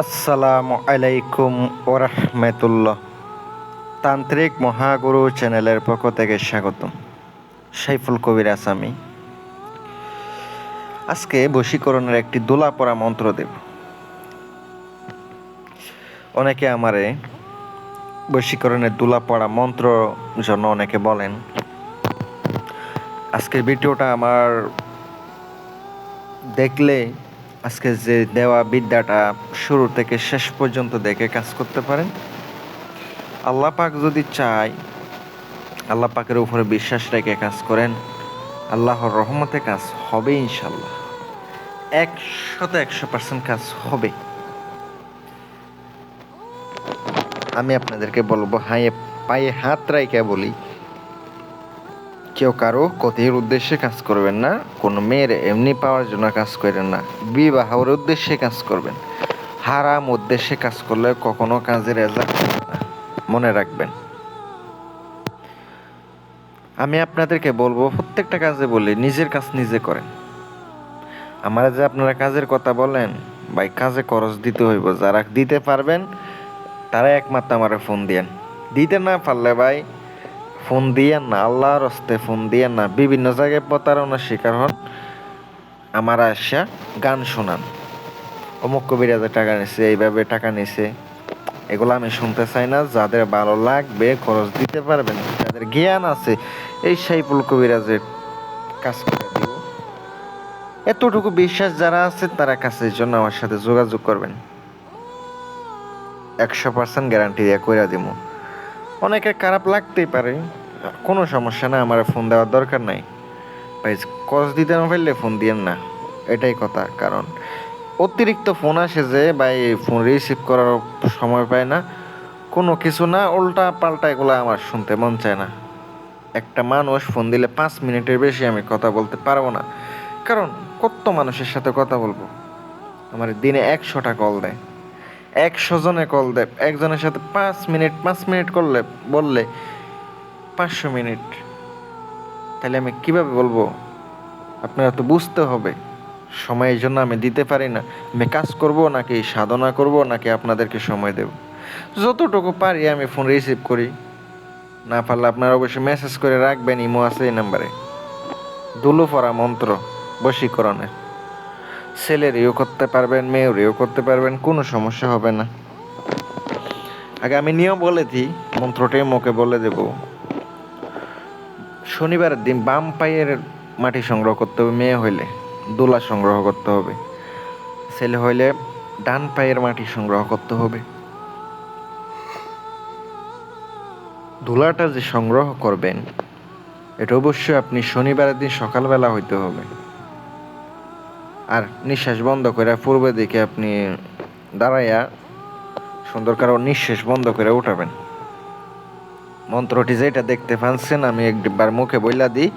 আসসালামু আলাইকুম ওরহমতুল্লাহ। তান্ত্রিক মহাগুরু চ্যানেলের পক্ষ থেকে স্বাগতম। সাইফুল কবির আসামি। আজকে বশীকরণের একটি দোলা পড়া মন্ত্র দেব। অনেকে আমারে বশীকরণের দোলা পড়া মন্ত্র জন্য অনেকে বলেন। আজকের ভিডিওটা আমার দেখলে আজকে যে দেওয়া বিদ্যাটা শুরু থেকে শেষ পর্যন্ত দেখে কাজ করতে পারেন। আল্লাহ পাক যদি চায়, আল্লাহ পাকের উপরে বিশ্বাস রেখে কাজ করেন, আল্লাহর রহমতে কাজ হবে ইনশাল্লাহ। 100% কাজ হবে। আমি আপনাদেরকে বলবো, পায়ে হাত রাইখা বলি, কেউ কারো ক্ষতির উদ্দেশ্যে কাজ করবেন না। কোনো মেয়ের এমনি পাওয়ার জন্য কাজ করেন না। বিবাহের উদ্দেশ্যে কাজ করবেন। হারাম উদ্দেশ্যে কাজ করলে কখনো কাজের রেজাল্ট হবে না, মনে রাখবেন। আমি আপনাদেরকে বলবো, প্রত্যেকটা কাজে বলি, নিজের কাজ নিজে করেন। আমার যে আপনারা কাজের কথা বলেন, ভাই কাজে খরচ দিতে হইব। যারা দিতে পারবেন তারা একমাত্র আমার ফোন দিয়েন। দিতে না পারলে ভাই ফোন দিয়েন না, আল্লাহর হস্তে ফোন দিয়েন না। বিভিন্ন জায়গায় প্রতারণার শিকার হন। আমার আসা গান শোনান, অমুক কবিরাজে টাকা নিছে, এইভাবে টাকা নিছে, এগুলো আমি শুনতে চাই না। যাদের ভালো লাগবে, খরচ দিতে পারবেন, যাদের জ্ঞান আছে, এই সাইফুল কবিরাজের কাজ করে দিব। এতটুকু বিশ্বাস যারা আছে তারা কাজের জন্য আমার সাথে যোগাযোগ করবেন। 100% গ্যারান্টি দিয়ে কইরা দিব। অনেকের খারাপ লাগতেই পারে, কোনো সমস্যা না, আমার ফোন দেওয়ার দরকার নাই ভাই। কস দিতে না পারলে ফোন দিয়েন না, এটাই কথা। কারণ অতিরিক্ত ফোন আসে যে ভাই, ফোন রিসিভ করার সময় পায় না, কোনো কিছু না, উল্টা পাল্টা এগুলো আমার শুনতে মন চায় না। একটা মানুষ ফোন দিলে 5 মিনিটের বেশি আমি কথা বলতে পারবো না। কারণ কত মানুষের সাথে কথা বলবো? আমার দিনে 100টা কল দেয়, 100 জনে কল দেয়। একজনের সাথে 5 মিনিট করলে বললে 500 মিনিট, তাহলে আমি কিভাবে বলবো? আপনারা তো বুঝতে হবে, সময়ের জন্য আমি দিতে পারি না। আমি কাজ করব নাকি সাধনা করব নাকি আপনাদেরকে সময় দেব? যতটুকু পারি আমি ফোন রিসিভ করি। না পারলে আপনারা অবশ্যই মেসেজ করে রাখবেন, ইমো আছে এই নাম্বারে। দুলু পড়া মন্ত্র বশীকরণের, ছেলেরও করতে পারবেন, মেয়েরও করতে পারবেন, কোনো সমস্যা হবে না। আগে আমি নিয়ম বলে দিই, মন্ত্রটাই মুখে বলে দেব। শনিবারের দিন বাম পায়ের মাটি সংগ্রহ করতে হবে। মেয়ে হইলে দোলা সংগ্রহ করতে হবে। ছেলে হইলে ডান পায়ের মাটি সংগ্রহ করতে হবে। দোলাটা যে সংগ্রহ করবেন, এটা অবশ্যই আপনি শনিবারের দিন সকালবেলা হইতে হবে। আর নিঃশ্বাস বন্ধ করে পূর্বের দিকে আপনি দাঁড়াইয়া সুন্দর করে নিঃশ্বাস বন্ধ করে উঠাবেন। মন্ত্রটি যেটা দেখতে পাচ্ছেন আমি একবার মুখে বইলা দিই,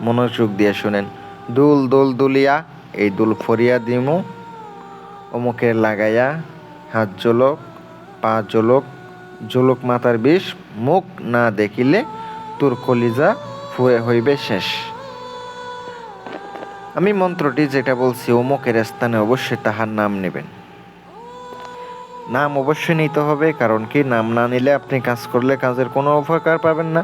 মনোযোগ দিয়ে শুনেন। দুল দোল দুলিয়া, এই দুল ফরিয়া দিমু, অমুকে লাগাইয়া, হাত জোলক, পা জোলক, জোলক মাথার বিষ, মুখ না দেখিলে তোর কলিজা ফুয়ে হইবে শেষ। আমি মন্ত্রটি যেটা বলছি, অমুকের স্থানে অবশ্যই তাহার নাম নেবেন। নাম অবশ্যই নিতে হবে, কারণ কি, নাম না নিলে আপনি কাজ করলে কাজের কোনো উপকার পাবেন না।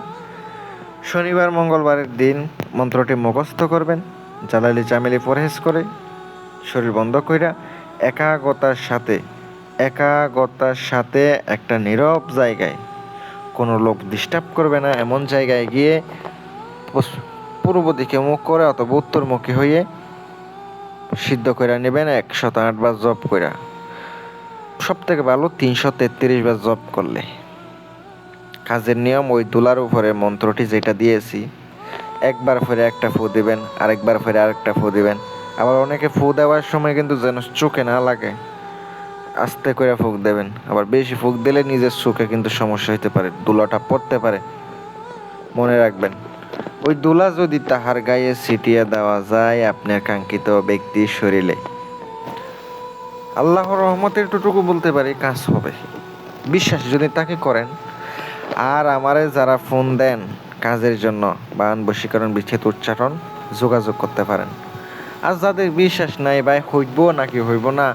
শনিবার মঙ্গলবারের দিন মন্ত্রটি মুখস্থ করবেন, জালালি চামেলি পরহেজ করে, শরীর বন্ধ কইরা, একাগ্রতার সাথে একটা নীরব জায়গায়, কোনো লোক ডিস্টার্ব করবে না এমন জায়গায় গিয়ে পূর্ব দিকে মুখ করে অথবা উত্তরমুখী হয়ে সিদ্ধ করে নেবেন 108 বার জপ কইরা। সব থেকে ভালো 333 বার জপ করলে। কাজের নিয়ম, ওই তুলার উপরে মন্ত্রটি যেটা দিয়েছি, একবার ফেরে একটা ফু দিবেন, আরেকবার ফেরে আরেকটা ফু দিবেন। আবার অনেকে ফু দেওয়ার সময় কিন্তু যেন চোখে না লাগে, আস্তে করে ফুক দেবেন। আবার বেশি ফুক দিলে নিজের চোখে কিন্তু সমস্যা হতে পারে, দুলাটা পড়তে পারে, মনে রাখবেন। ওই দুলা যদি তাহার গায়ে ছিটিয়ে দেওয়া যায় আপনার কাঙ্ক্ষিত ব্যক্তির শরীরে, আল্লাহর রহমতের এতটুকু বলতে পারি কাজ হবে, বিশ্বাস যদি তাকে করেন। আর আমারে যারা ফোন দেন কাজের জন্য, বান বশীকরণ বিচ্ছেদ উচ্চারণ, যোগাযোগ করতে পারেন। আর যাদের বিশ্বাস নাই ভাই, হইব নাকি হইব না,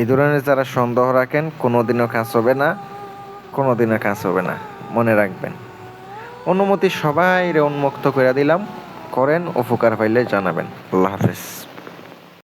এই ধরনের যারা সন্দেহ রাখেন কোনোদিনও কাজ হবে না, কোনোদিনও কাজ হবে না, মনে রাখবেন। অনুমতি সবাইরে উন্মুক্ত করে দিলাম, করেন, উপকার পাইলে জানাবেন। আল্লাহ হাফেজ।